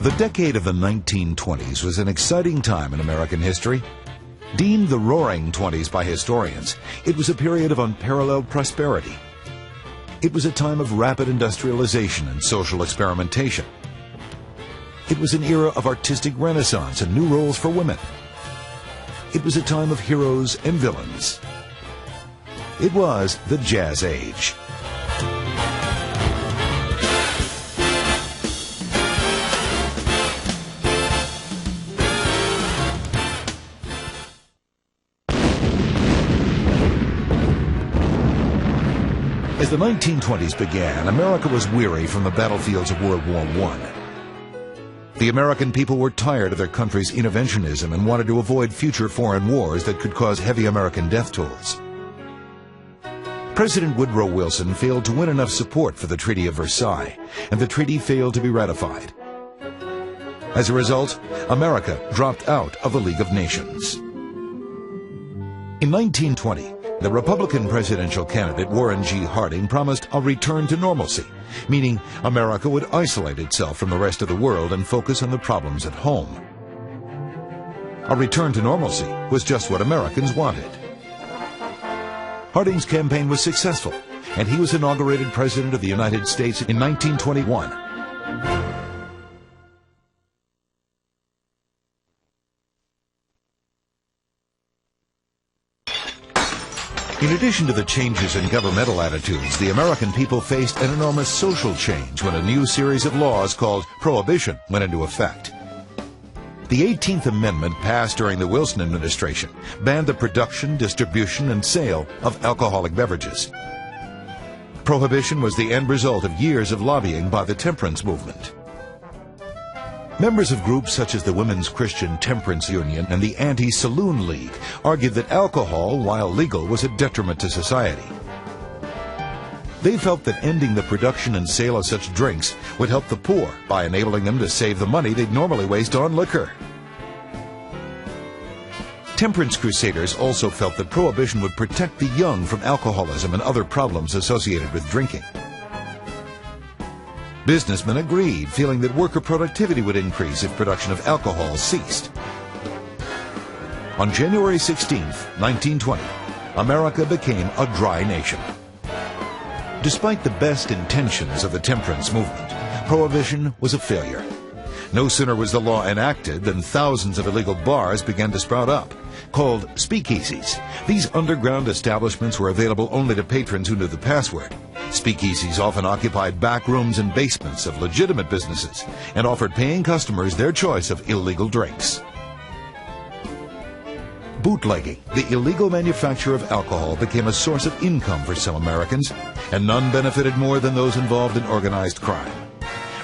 The decade of the 1920s was an exciting time in American history. Deemed the Roaring Twenties by historians, it was a period of unparalleled prosperity. It was a time of rapid industrialization and social experimentation. It was an era of artistic renaissance and new roles for women. It was a time of heroes and villains. It was the Jazz Age. As the 1920s began, America was weary from the battlefields of World War I. The American people were tired of their country's interventionism and wanted to avoid future foreign wars that could cause heavy American death tolls. President Woodrow Wilson failed to win enough support for the Treaty of Versailles, and the treaty failed to be ratified. As a result, America dropped out of the League of Nations. In 1920, the Republican presidential candidate Warren G. Harding promised a return to normalcy, meaning America would isolate itself from the rest of the world and focus on the problems at home. A return to normalcy was just what Americans wanted. Harding's campaign was successful, and he was inaugurated President of the United States in 1921. In addition to the changes in governmental attitudes, the American people faced an enormous social change when a new series of laws called Prohibition went into effect. The 18th Amendment, passed during the Wilson administration, banned the production, distribution, and sale of alcoholic beverages. Prohibition was the end result of years of lobbying by the temperance movement. Members of groups such as the Women's Christian Temperance Union and the Anti-Saloon League argued that alcohol, while legal, was a detriment to society. They felt that ending the production and sale of such drinks would help the poor by enabling them to save the money they'd normally waste on liquor. Temperance crusaders also felt that prohibition would protect the young from alcoholism and other problems associated with drinking. Businessmen agreed, feeling that worker productivity would increase if production of alcohol ceased. On January 16, 1920, America became a dry nation. Despite the best intentions of the temperance movement, prohibition was a failure. No sooner was the law enacted than thousands of illegal bars began to sprout up. Called speakeasies, these underground establishments were available only to patrons who knew the password. Speakeasies often occupied back rooms and basements of legitimate businesses and offered paying customers their choice of illegal drinks. Bootlegging, the illegal manufacture of alcohol, became a source of income for some Americans, and none benefited more than those involved in organized crime.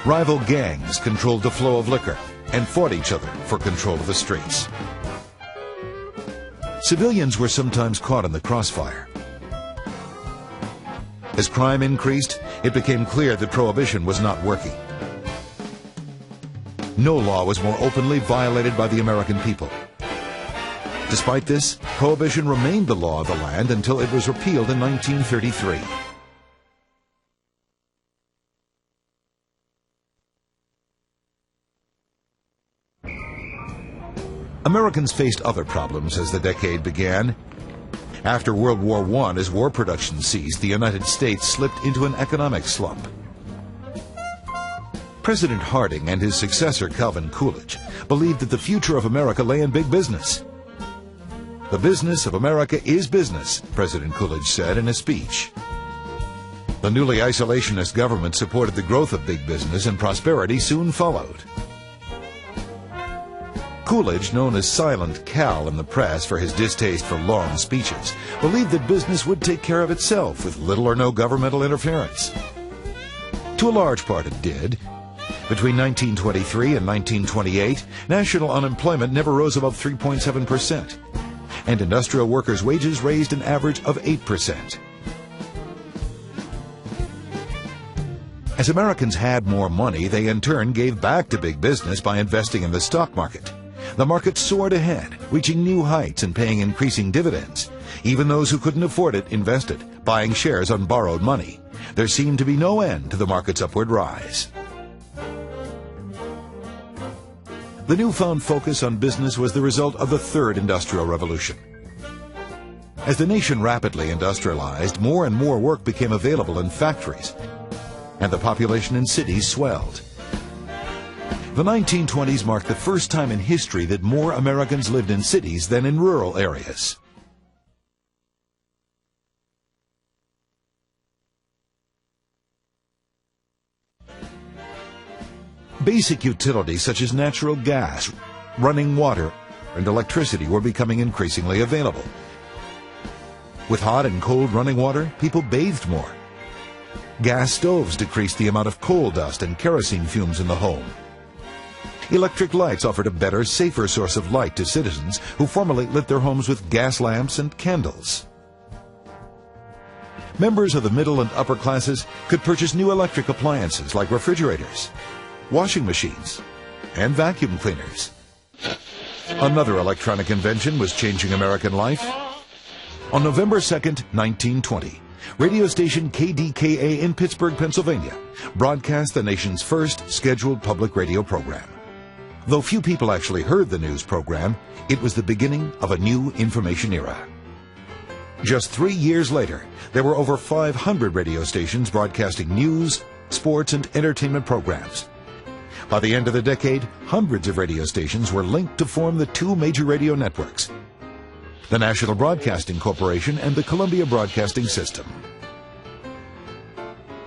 Rival gangs controlled the flow of liquor and fought each other for control of the streets. Civilians were sometimes caught in the crossfire. As crime increased, it became clear that prohibition was not working. No law was more openly violated by the American people. Despite this, prohibition remained the law of the land until it was repealed in 1933. Americans faced other problems as the decade began. After World War I, as war production ceased, the United States slipped into an economic slump. President Harding and his successor, Calvin Coolidge, believed that the future of America lay in big business. "The business of America is business," President Coolidge said in a speech. The newly isolationist government supported the growth of big business, and prosperity soon followed. Coolidge, known as Silent Cal in the press for his distaste for long speeches, believed that business would take care of itself with little or no governmental interference. To a large part it did. Between 1923 and 1928, national unemployment never rose above 3.7%, and industrial workers' wages raised an average of 8%. As Americans had more money, they in turn gave back to big business by investing in the stock market. The market soared ahead, reaching new heights and paying increasing dividends. Even those who couldn't afford it invested, buying shares on borrowed money. There seemed to be no end to the market's upward rise. The newfound focus on business was the result of the Third Industrial Revolution. As the nation rapidly industrialized, more and more work became available in factories, and the population in cities swelled. The 1920s marked the first time in history that more Americans lived in cities than in rural areas. Basic utilities such as natural gas, running water, and electricity were becoming increasingly available. With hot and cold running water, people bathed more. Gas stoves decreased the amount of coal dust and kerosene fumes in the home. Electric lights offered a better, safer source of light to citizens who formerly lit their homes with gas lamps and candles. Members of the middle and upper classes could purchase new electric appliances like refrigerators, washing machines, and vacuum cleaners. Another electronic invention was changing American life. On November 2nd, 1920, radio station KDKA in Pittsburgh, Pennsylvania, broadcast the nation's first scheduled public radio program. Though few people actually heard the news program, it was the beginning of a new information era. Just 3 years later, there were over 500 radio stations broadcasting news, sports, and entertainment programs. By the end of the decade, hundreds of radio stations were linked to form the two major radio networks, the National Broadcasting Corporation and the Columbia Broadcasting System.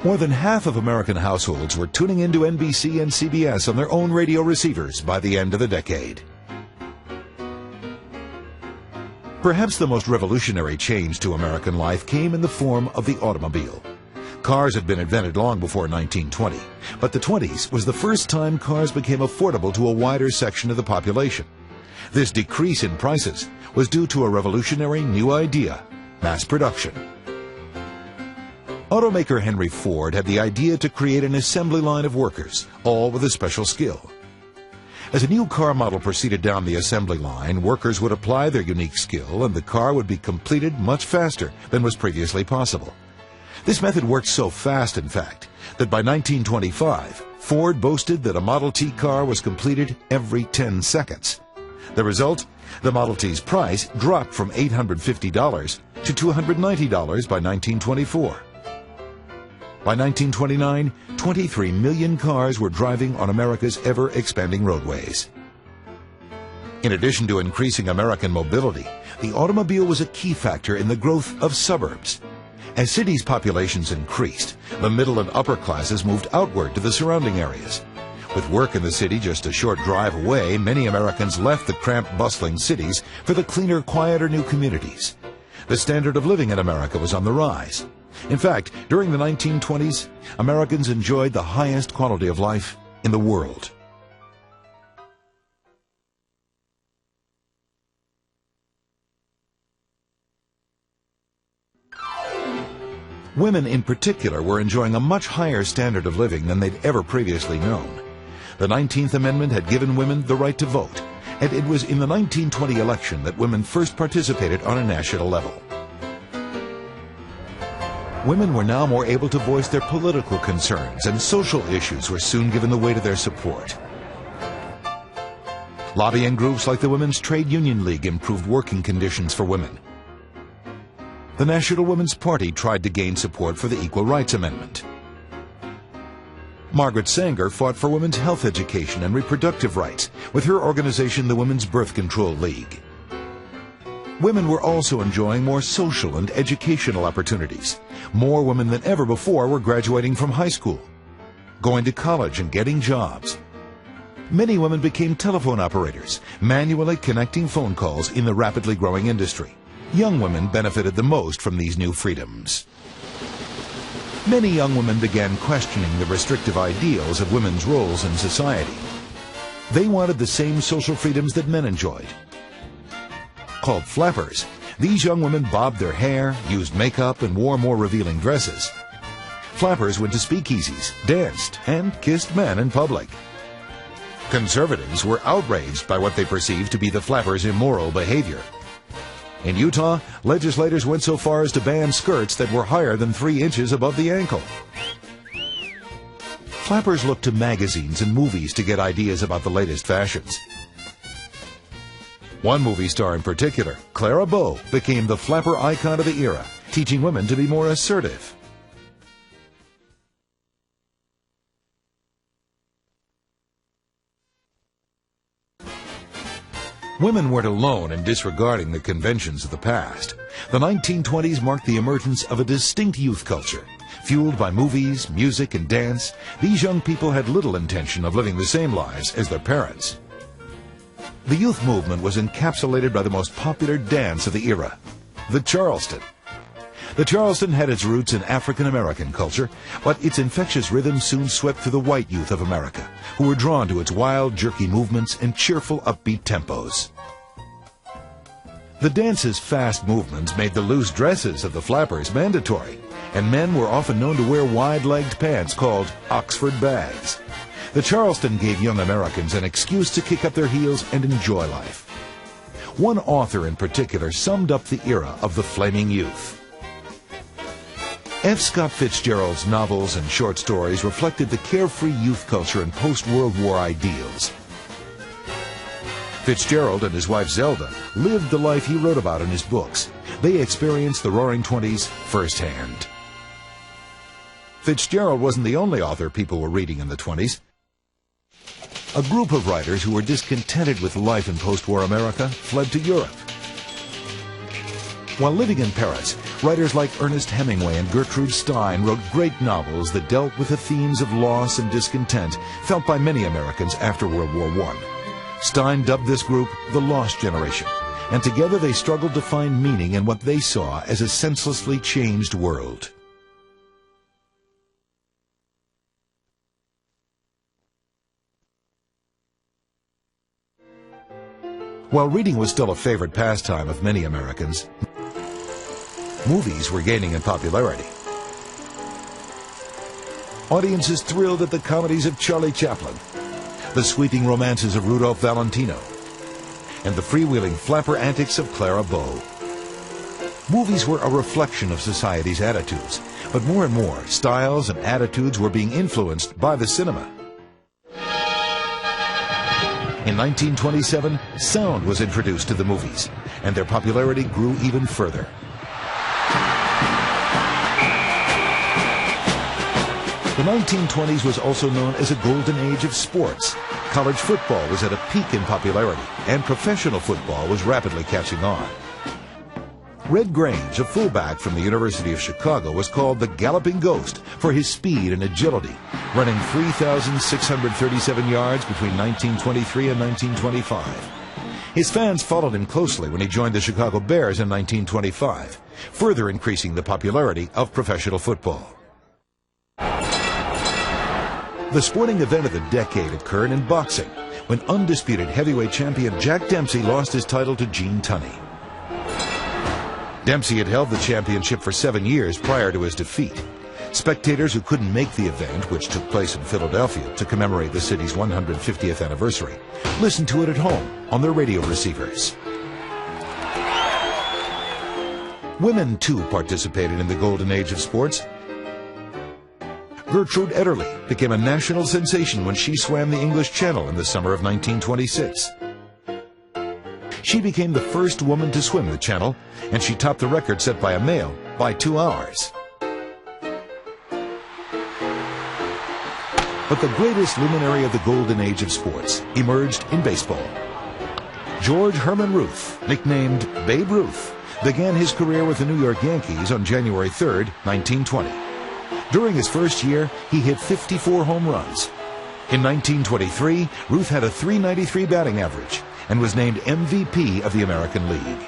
More than half of American households were tuning into NBC and CBS on their own radio receivers by the end of the decade. Perhaps the most revolutionary change to American life came in the form of the automobile. Cars had been invented long before 1920, but the 20s was the first time cars became affordable to a wider section of the population. This decrease in prices was due to a revolutionary new idea: mass production. Automaker Henry Ford had the idea to create an assembly line of workers, all with a special skill. As a new car model proceeded down the assembly line, workers would apply their unique skill and the car would be completed much faster than was previously possible. This method worked so fast, in fact, that by 1925, Ford boasted that a Model T car was completed every 10 seconds. The result? The Model T's price dropped from $850 to $290 by 1924. By 1929, 23 million cars were driving on America's ever-expanding roadways. In addition to increasing American mobility, the automobile was a key factor in the growth of suburbs. As cities' populations increased, the middle and upper classes moved outward to the surrounding areas. With work in the city just a short drive away, many Americans left the cramped, bustling cities for the cleaner, quieter new communities. The standard of living in America was on the rise. In fact, during the 1920s, Americans enjoyed the highest quality of life in the world. Women in particular were enjoying a much higher standard of living than they'd ever previously known. The 19th Amendment had given women the right to vote, and it was in the 1920 election that women first participated on a national level. Women were now more able to voice their political concerns, and social issues were soon given the weight of their support. Lobbying groups like the Women's Trade Union League improved working conditions for women. The National Women's Party tried to gain support for the Equal Rights Amendment. Margaret Sanger fought for women's health education and reproductive rights with her organization, the Women's Birth Control League. Women were also enjoying more social and educational opportunities. More women than ever before were graduating from high school, going to college, and getting jobs. Many women became telephone operators, manually connecting phone calls in the rapidly growing industry. Young women benefited the most from these new freedoms. Many young women began questioning the restrictive ideals of women's roles in society. They wanted the same social freedoms that men enjoyed. Called flappers, these young women bobbed their hair, used makeup, and wore more revealing dresses. Flappers went to speakeasies, danced, and kissed men in public. Conservatives were outraged by what they perceived to be the flappers' immoral behavior. In Utah, legislators went so far as to ban skirts that were higher than 3 inches above the ankle. Flappers looked to magazines and movies to get ideas about the latest fashions. One movie star in particular, Clara Bow, became the flapper icon of the era, teaching women to be more assertive. Women weren't alone in disregarding the conventions of the past. The 1920s marked the emergence of a distinct youth culture. Fueled by movies, music, and dance, these young people had little intention of living the same lives as their parents. The youth movement was encapsulated by the most popular dance of the era, the Charleston. The Charleston had its roots in African American culture, but its infectious rhythm soon swept through the white youth of America, who were drawn to its wild, jerky movements and cheerful, upbeat tempos. The dance's fast movements made the loose dresses of the flappers mandatory, and men were often known to wear wide-legged pants called Oxford bags. The Charleston gave young Americans an excuse to kick up their heels and enjoy life. One author in particular summed up the era of the flaming youth. F. Scott Fitzgerald's novels and short stories reflected the carefree youth culture and post-World War ideals. Fitzgerald and his wife Zelda lived the life he wrote about in his books. They experienced the Roaring Twenties firsthand. Fitzgerald wasn't the only author people were reading in the 20s. A group of writers who were discontented with life in post-war America fled to Europe. While living in Paris, writers like Ernest Hemingway and Gertrude Stein wrote great novels that dealt with the themes of loss and discontent felt by many Americans after World War I. Stein dubbed this group the Lost Generation, and together they struggled to find meaning in what they saw as a senselessly changed world. While reading was still a favorite pastime of many Americans, movies were gaining in popularity. Audiences thrilled at the comedies of Charlie Chaplin, the sweeping romances of Rudolph Valentino, and the freewheeling flapper antics of Clara Bow. Movies were a reflection of society's attitudes, but more and more, styles and attitudes were being influenced by the cinema. In 1927, sound was introduced to the movies, and their popularity grew even further. The 1920s was also known as a golden age of sports. College football was at a peak in popularity, and professional football was rapidly catching on. Red Grange, a fullback from the University of Chicago, was called the Galloping Ghost for his speed and agility, running 3,637 yards between 1923 and 1925. His fans followed him closely when he joined the Chicago Bears in 1925, further increasing the popularity of professional football. The sporting event of the decade occurred in boxing, when undisputed heavyweight champion Jack Dempsey lost his title to Gene Tunney. Dempsey had held the championship for 7 years prior to his defeat. Spectators who couldn't make the event, which took place in Philadelphia to commemorate the city's 150th anniversary, listened to it at home on their radio receivers. Women, too, participated in the golden age of sports. Gertrude Ederle became a national sensation when she swam the English Channel in the summer of 1926. She became the first woman to swim the Channel, and she topped the record set by a male by 2 hours. But the greatest luminary of the golden age of sports emerged in baseball. George Herman Ruth, nicknamed Babe Ruth, began his career with the New York Yankees on January 3, 1920. During his first year, he hit 54 home runs. In 1923, Ruth had a .393 batting average and was named MVP of the American League.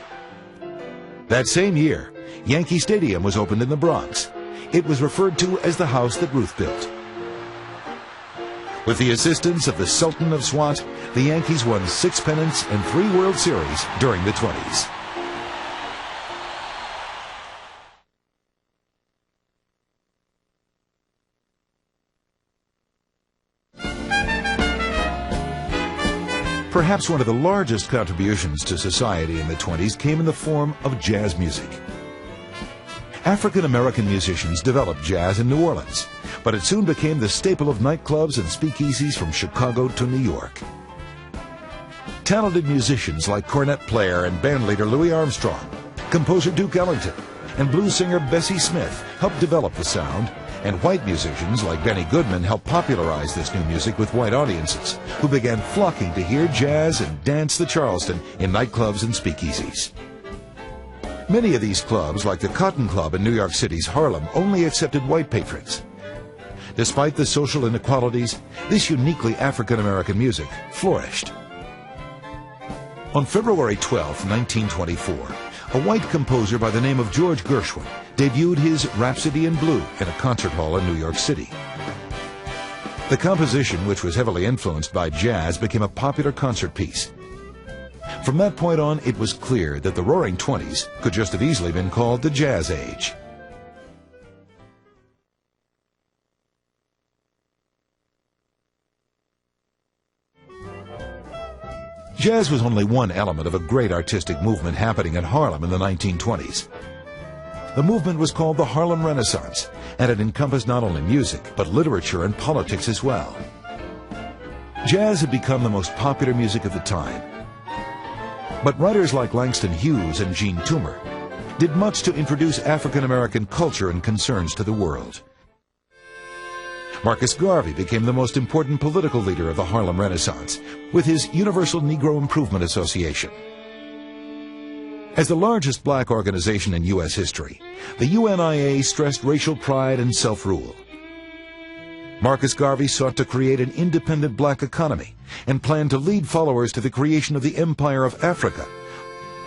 That same year, Yankee Stadium was opened in the Bronx. It was referred to as the house that Ruth built. With the assistance of the Sultan of Swat, the Yankees won 6 pennants and 3 World Series during the 20s. Perhaps one of the largest contributions to society in the 20s came in the form of jazz music. African American musicians developed jazz in New Orleans, but it soon became the staple of nightclubs and speakeasies from Chicago to New York. Talented musicians like cornet player and bandleader Louis Armstrong, composer Duke Ellington, and blues singer Bessie Smith helped develop the sound, and white musicians like Benny Goodman helped popularize this new music with white audiences, who began flocking to hear jazz and dance the Charleston in nightclubs and speakeasies. Many of these clubs, like the Cotton Club in New York City's Harlem, only accepted white patrons. Despite the social inequalities, this uniquely African-American music flourished. On February 12, 1924, a white composer by the name of George Gershwin debuted his Rhapsody in Blue in a concert hall in New York City. The composition, which was heavily influenced by jazz, became a popular concert piece. From that point on, it was clear that the Roaring Twenties could just have easily been called the Jazz Age. Jazz was only one element of a great artistic movement happening in Harlem in the 1920s. The movement was called the Harlem Renaissance, and it encompassed not only music, but literature and politics as well. Jazz had become the most popular music of the time. But writers like Langston Hughes and Gene Toomer did much to introduce African-American culture and concerns to the world. Marcus Garvey became the most important political leader of the Harlem Renaissance with his Universal Negro Improvement Association. As the largest black organization in U.S. history, the UNIA stressed racial pride and self-rule. Marcus Garvey sought to create an independent black economy and planned to lead followers to the creation of the Empire of Africa,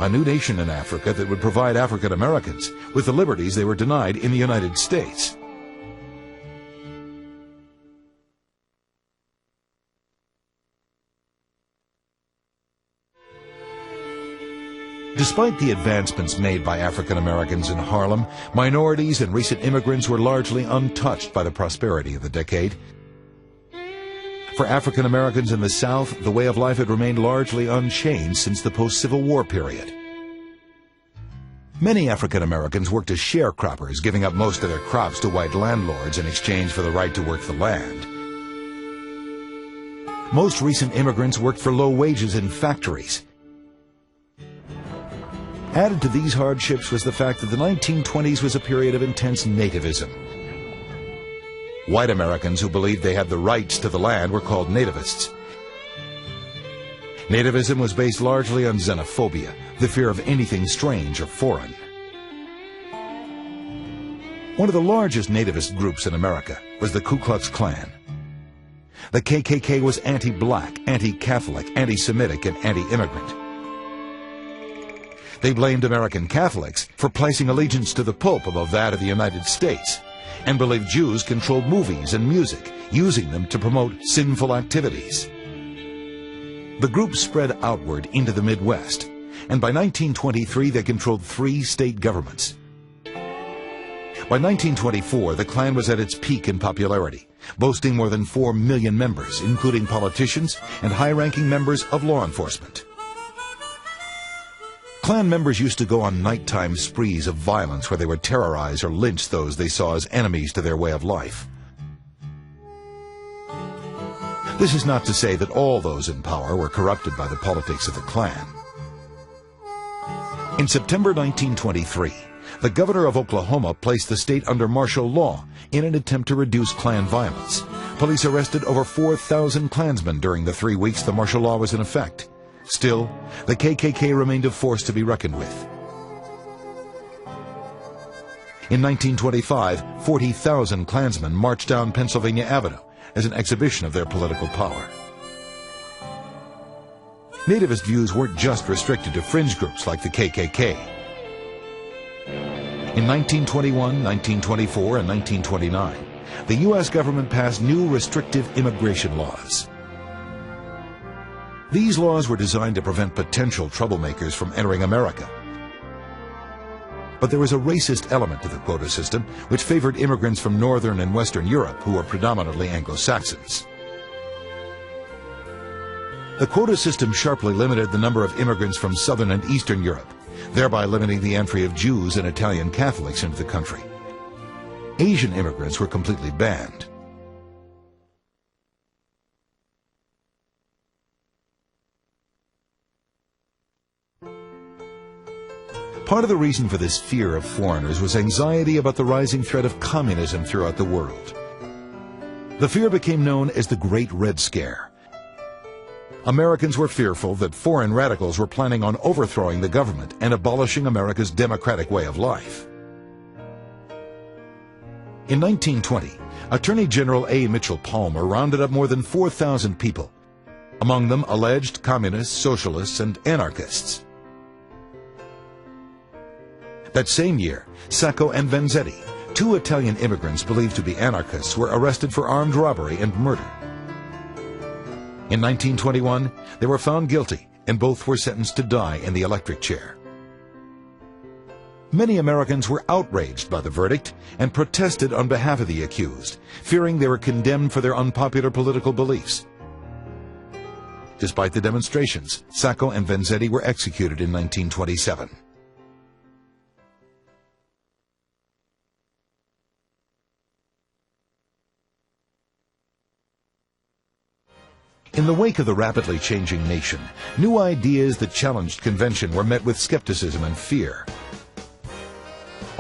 a new nation in Africa that would provide African Americans with the liberties they were denied in the United States. Despite the advancements made by African Americans in Harlem, minorities and recent immigrants were largely untouched by the prosperity of the decade. For African Americans in the South, the way of life had remained largely unchanged since the post-Civil War period. Many African Americans worked as sharecroppers, giving up most of their crops to white landlords in exchange for the right to work the land. Most recent immigrants worked for low wages in factories. Added to these hardships was the fact that the 1920s was a period of intense nativism. White Americans who believed they had the rights to the land were called nativists. Nativism was based largely on xenophobia, the fear of anything strange or foreign. One of the largest nativist groups in America was the Ku Klux Klan. The KKK was anti-black, anti-Catholic, anti-Semitic, and anti-immigrant. They blamed American Catholics for placing allegiance to the Pope above that of the United States, and believed Jews controlled movies and music, using them to promote sinful activities. The group spread outward into the Midwest, and by 1923 they controlled 3 state governments. By 1924, the Klan was at its peak in popularity, boasting more than 4 million members, including politicians and high-ranking members of law enforcement. Klan members used to go on nighttime sprees of violence where they would terrorize or lynch those they saw as enemies to their way of life. This is not to say that all those in power were corrupted by the politics of the Klan. In September 1923, the governor of Oklahoma placed the state under martial law in an attempt to reduce Klan violence. Police arrested over 4,000 Klansmen during the 3 weeks the martial law was in effect. Still, the KKK remained a force to be reckoned with. In 1925, 40,000 Klansmen marched down Pennsylvania Avenue as an exhibition of their political power. Nativist views weren't just restricted to fringe groups like the KKK. In 1921, 1924, and 1929, the U.S. government passed new restrictive immigration laws. These laws were designed to prevent potential troublemakers from entering America. But there was a racist element to the quota system which favored immigrants from Northern and Western Europe who were predominantly Anglo-Saxons. The quota system sharply limited the number of immigrants from Southern and Eastern Europe, thereby limiting the entry of Jews and Italian Catholics into the country. Asian immigrants were completely banned. Part of the reason for this fear of foreigners was anxiety about the rising threat of communism throughout the world. The fear became known as the Great Red Scare. Americans were fearful that foreign radicals were planning on overthrowing the government and abolishing America's democratic way of life. In 1920, Attorney General A. Mitchell Palmer rounded up more than 4,000 people, among them alleged communists, socialists, and anarchists. That same year, Sacco and Vanzetti, two Italian immigrants believed to be anarchists, were arrested for armed robbery and murder. In 1921, they were found guilty, and both were sentenced to die in the electric chair. Many Americans were outraged by the verdict and protested on behalf of the accused, fearing they were condemned for their unpopular political beliefs. Despite the demonstrations, Sacco and Vanzetti were executed in 1927. In the wake of the rapidly changing nation, new ideas that challenged convention were met with skepticism and fear.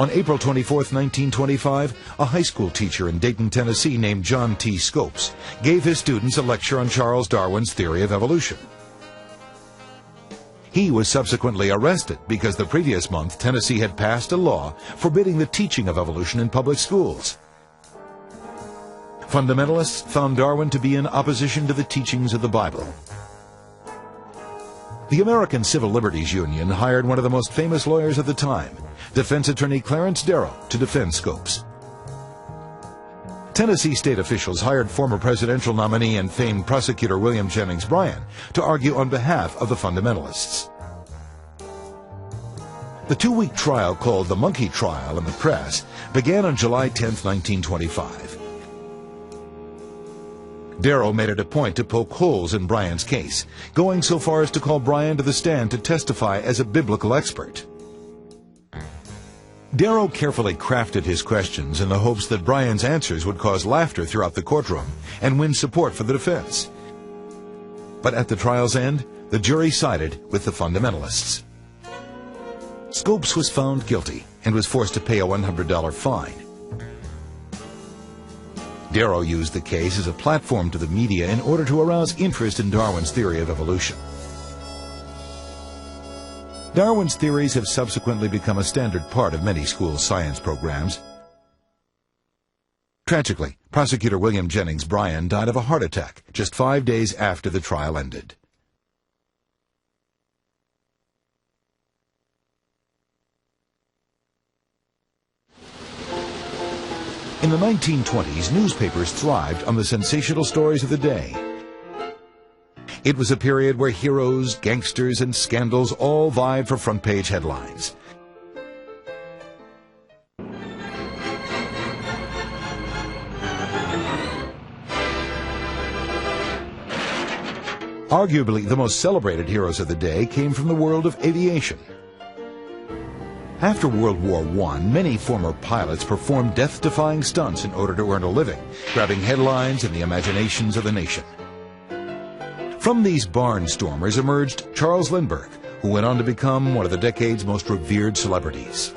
On April 24, 1925, a high school teacher in Dayton, Tennessee named John T. Scopes gave his students a lecture on Charles Darwin's theory of evolution. He was subsequently arrested because the previous month Tennessee had passed a law forbidding the teaching of evolution in public schools. Fundamentalists found Darwin to be in opposition to the teachings of the Bible. The American Civil Liberties Union hired one of the most famous lawyers of the time, defense attorney Clarence Darrow, to defend Scopes. Tennessee state officials hired former presidential nominee and famed prosecutor William Jennings Bryan to argue on behalf of the fundamentalists. The two-week trial, called the Monkey Trial in the press, began on July 10, 1925. Darrow made it a point to poke holes in Bryan's case, going so far as to call Bryan to the stand to testify as a biblical expert. Darrow carefully crafted his questions in the hopes that Bryan's answers would cause laughter throughout the courtroom and win support for the defense. But at the trial's end, the jury sided with the fundamentalists. Scopes was found guilty and was forced to pay a $100 fine. Darrow used the case as a platform to the media in order to arouse interest in Darwin's theory of evolution. Darwin's theories have subsequently become a standard part of many school science programs. Tragically, prosecutor William Jennings Bryan died of a heart attack just 5 days after the trial ended. In the 1920s, newspapers thrived on the sensational stories of the day. It was a period where heroes, gangsters, and scandals all vied for front-page headlines. Arguably, the most celebrated heroes of the day came from the world of aviation. After World War I, many former pilots performed death-defying stunts in order to earn a living, grabbing headlines and the imaginations of the nation. From these barnstormers emerged Charles Lindbergh, who went on to become one of the decade's most revered celebrities.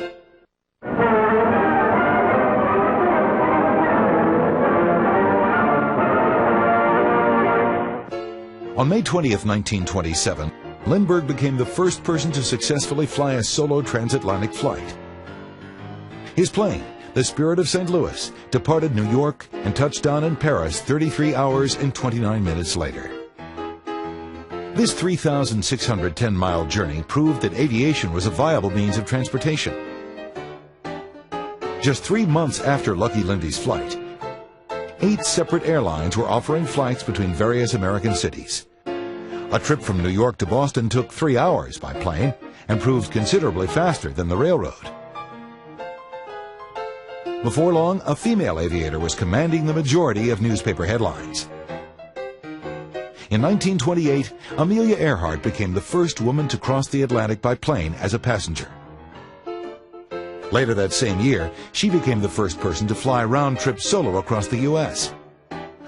On May 20th, 1927, Lindbergh became the first person to successfully fly a solo transatlantic flight. His plane, the Spirit of St. Louis, departed New York and touched down in Paris 33 hours and 29 minutes later. This 3,610-mile journey proved that aviation was a viable means of transportation. Just 3 months after Lucky Lindy's flight, 8 separate airlines were offering flights between various American cities. A trip from New York to Boston took 3 hours by plane and proved considerably faster than the railroad. Before long, a female aviator was commanding the majority of newspaper headlines. In 1928, Amelia Earhart became the first woman to cross the Atlantic by plane as a passenger. Later that same year, she became the first person to fly round-trip solo across the U.S.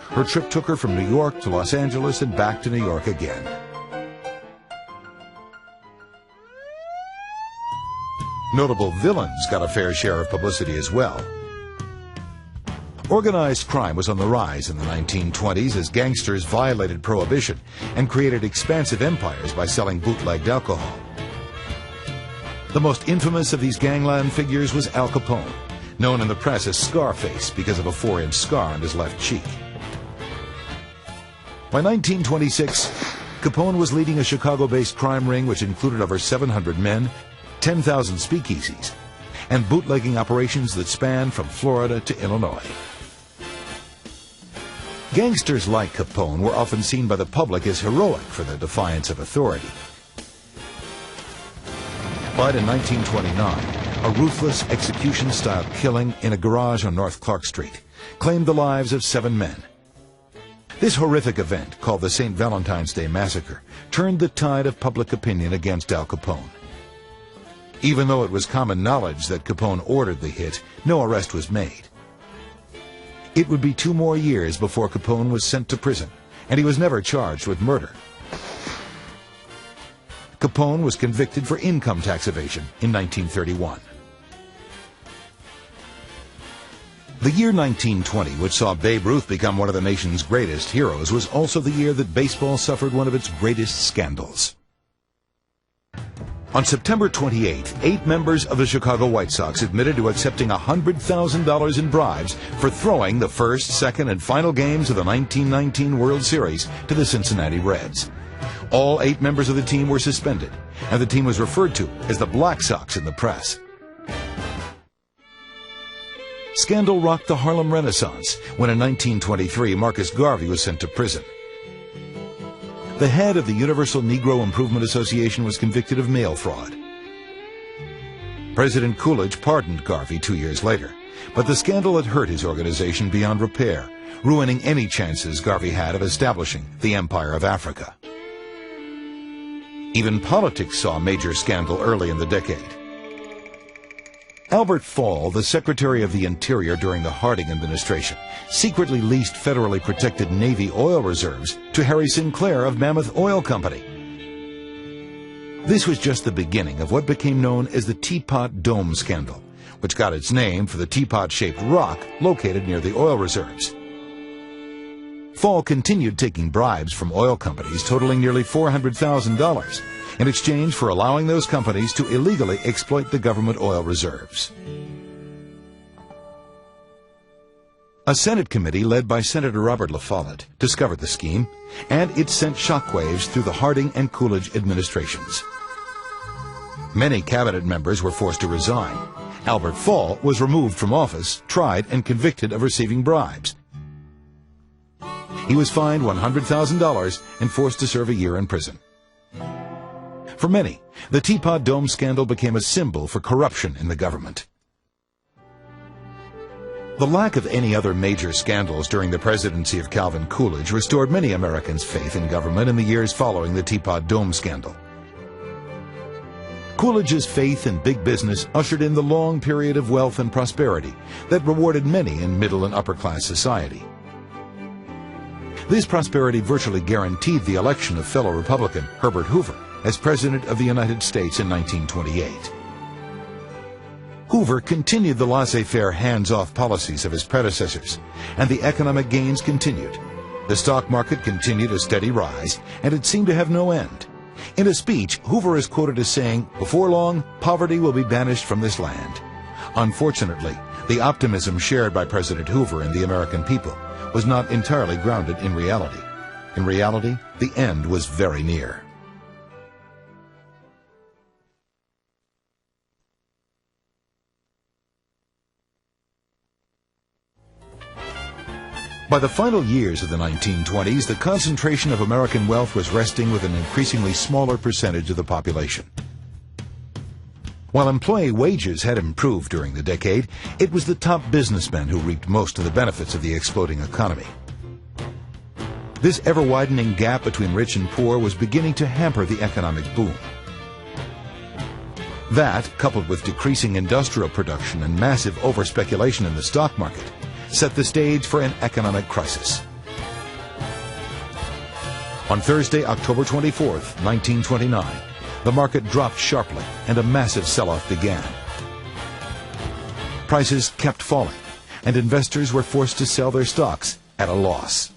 Her trip took her from New York to Los Angeles and back to New York again. Notable villains got a fair share of publicity as well. Organized crime was on the rise in the 1920s as gangsters violated prohibition and created expansive empires by selling bootlegged alcohol. The most infamous of these gangland figures was Al Capone, known in the press as Scarface because of a 4-inch scar on his left cheek. By 1926, Capone was leading a Chicago-based crime ring which included over 700 men, 10,000 speakeasies, and bootlegging operations that spanned from Florida to Illinois. Gangsters like Capone were often seen by the public as heroic for their defiance of authority. But in 1929, a ruthless execution-style killing in a garage on North Clark Street claimed the lives of 7 men. This horrific event, called the St. Valentine's Day Massacre, turned the tide of public opinion against Al Capone. Even though it was common knowledge that Capone ordered the hit, no arrest was made. It would be 2 more years before Capone was sent to prison, and he was never charged with murder. Capone was convicted for income tax evasion in 1931. The year 1920, which saw Babe Ruth become one of the nation's greatest heroes, was also the year that baseball suffered one of its greatest scandals. On September 28th, 8 members of the Chicago White Sox admitted to accepting $100,000 in bribes for throwing the first, second, and final games of the 1919 World Series to the Cincinnati Reds. All 8 members of the team were suspended, and the team was referred to as the Black Sox in the press. Scandal rocked the Harlem Renaissance when in 1923 Marcus Garvey was sent to prison. The head of the Universal Negro Improvement Association was convicted of mail fraud. President Coolidge pardoned Garvey 2 years later, but the scandal had hurt his organization beyond repair, ruining any chances Garvey had of establishing the Empire of Africa. Even politics saw a major scandal early in the decade. Albert Fall, the Secretary of the Interior during the Harding administration, secretly leased federally protected Navy oil reserves to Harry Sinclair of Mammoth Oil Company. This was just the beginning of what became known as the Teapot Dome scandal, which got its name for the teapot-shaped rock located near the oil reserves. Fall continued taking bribes from oil companies totaling nearly $400,000 in exchange for allowing those companies to illegally exploit the government oil reserves. A Senate committee led by Senator Robert La Follette discovered the scheme, and it sent shockwaves through the Harding and Coolidge administrations. Many cabinet members were forced to resign. Albert Fall was removed from office, tried, and convicted of receiving bribes. He was fined $100,000 and forced to serve a year in prison. For many, the Teapot Dome scandal became a symbol for corruption in the government. The lack of any other major scandals during the presidency of Calvin Coolidge restored many Americans' faith in government in the years following the Teapot Dome scandal. Coolidge's faith in big business ushered in the long period of wealth and prosperity that rewarded many in middle and upper-class society. This prosperity virtually guaranteed the election of fellow Republican Herbert Hoover as President of the United States in 1928. Hoover continued the laissez-faire hands-off policies of his predecessors, and the economic gains continued. The stock market continued a steady rise, and it seemed to have no end. In a speech, Hoover is quoted as saying, "Before long, poverty will be banished from this land." Unfortunately, the optimism shared by President Hoover and the American people was not entirely grounded in reality. In reality, the end was very near. By the final years of the 1920s, the concentration of American wealth was resting with an increasingly smaller percentage of the population. While employee wages had improved during the decade, it was the top businessmen who reaped most of the benefits of the exploding economy. This ever-widening gap between rich and poor was beginning to hamper the economic boom. That, coupled with decreasing industrial production and massive overspeculation in the stock market, set the stage for an economic crisis. On Thursday, October 24th, 1929, the market dropped sharply and a massive sell-off began. Prices kept falling, and investors were forced to sell their stocks at a loss.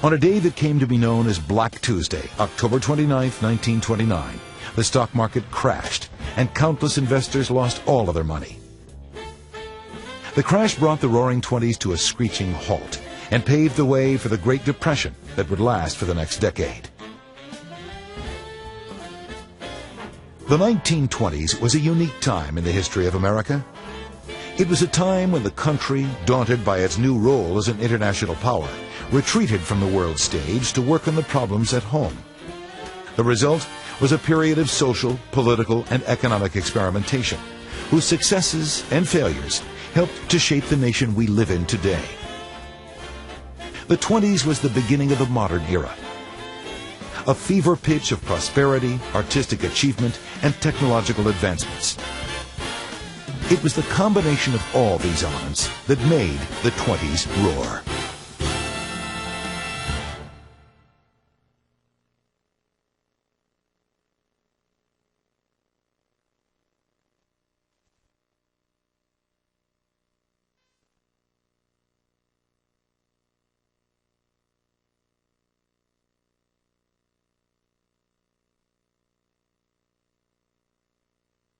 On a day that came to be known as Black Tuesday, October 29, 1929, the stock market crashed, and countless investors lost all of their money. The crash brought the Roaring Twenties to a screeching halt and paved the way for the Great Depression that would last for the next decade. The 1920s was a unique time in the history of America. It was a time when the country, daunted by its new role as an international power, retreated from the world stage to work on the problems at home. The result was a period of social, political, and economic experimentation, whose successes and failures helped to shape the nation we live in today. The 20s was the beginning of the modern era, a fever pitch of prosperity, artistic achievement, and technological advancements. It was the combination of all these elements that made the 20s roar.